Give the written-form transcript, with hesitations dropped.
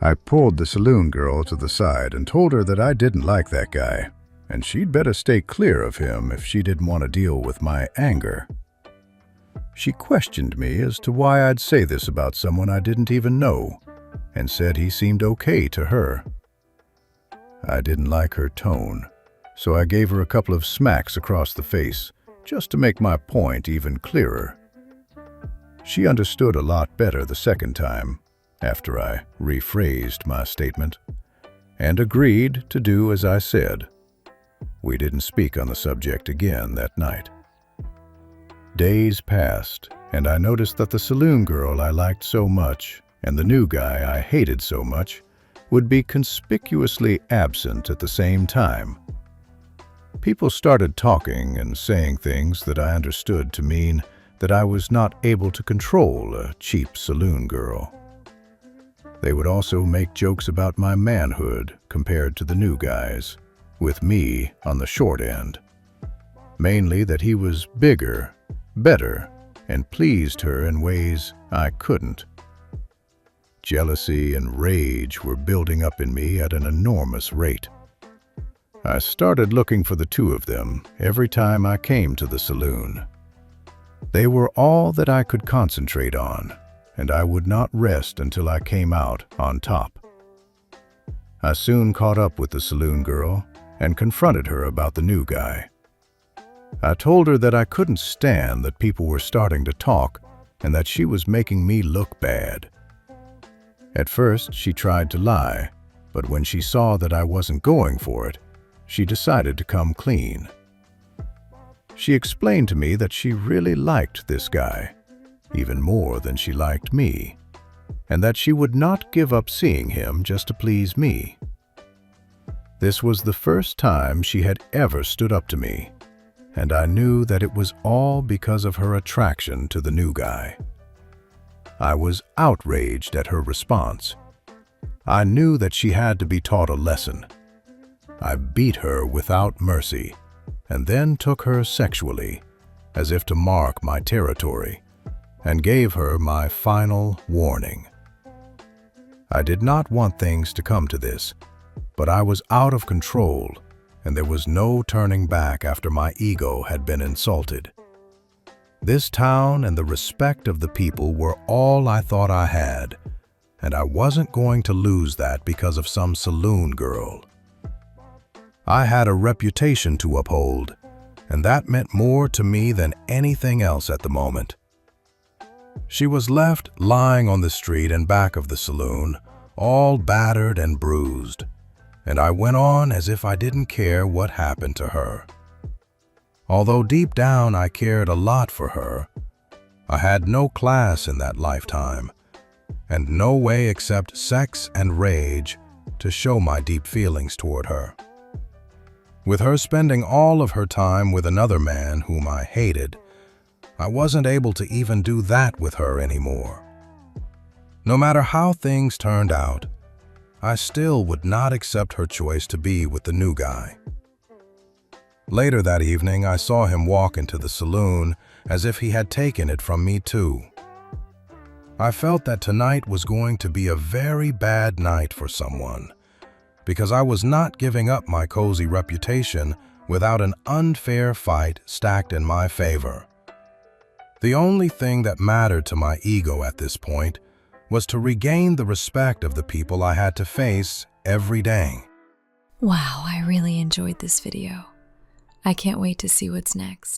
I pulled the saloon girl to the side and told her that I didn't like that guy, and she'd better stay clear of him if she didn't want to deal with my anger. She questioned me as to why I'd say this about someone I didn't even know, and said he seemed okay to her. I didn't like her tone, so I gave her a couple of smacks across the face, just to make my point even clearer. She understood a lot better the second time, after I rephrased my statement, and agreed to do as I said. We didn't speak on the subject again that night. Days passed, and I noticed that the saloon girl I liked so much and the new guy I hated so much would be conspicuously absent at the same time. People started talking and saying things that I understood to mean that I was not able to control a cheap saloon girl. They would also make jokes about my manhood compared to the new guys, with me on the short end. Mainly that he was bigger, better, and pleased her in ways I couldn't. Jealousy and rage were building up in me at an enormous rate. I started looking for the two of them every time I came to the saloon. They were all that I could concentrate on, and I would not rest until I came out on top. I soon caught up with the saloon girl and confronted her about the new guy. I told her that I couldn't stand that people were starting to talk and that she was making me look bad. At first, she tried to lie, but when she saw that I wasn't going for it, she decided to come clean. She explained to me that she really liked this guy, even more than she liked me, and that she would not give up seeing him just to please me. This was the first time she had ever stood up to me, and I knew that it was all because of her attraction to the new guy. I was outraged at her response. I knew that she had to be taught a lesson. I beat her without mercy, and then took her sexually, as if to mark my territory, and gave her my final warning. I did not want things to come to this, but I was out of control, and there was no turning back after my ego had been insulted. This town and the respect of the people were all I thought I had, and I wasn't going to lose that because of some saloon girl. I had a reputation to uphold, and that meant more to me than anything else at the moment. She was left lying on the street in back of the saloon, all battered and bruised, and I went on as if I didn't care what happened to her. Although deep down I cared a lot for her, I had no class in that lifetime, and no way except sex and rage to show my deep feelings toward her. With her spending all of her time with another man whom I hated, I wasn't able to even do that with her anymore. No matter how things turned out, I still would not accept her choice to be with the new guy. Later that evening, I saw him walk into the saloon as if he had taken it from me too. I felt that tonight was going to be a very bad night for someone, because I was not giving up my cozy reputation without an unfair fight stacked in my favor. The only thing that mattered to my ego at this point was to regain the respect of the people I had to face every day. Wow, I really enjoyed this video. I can't wait to see what's next.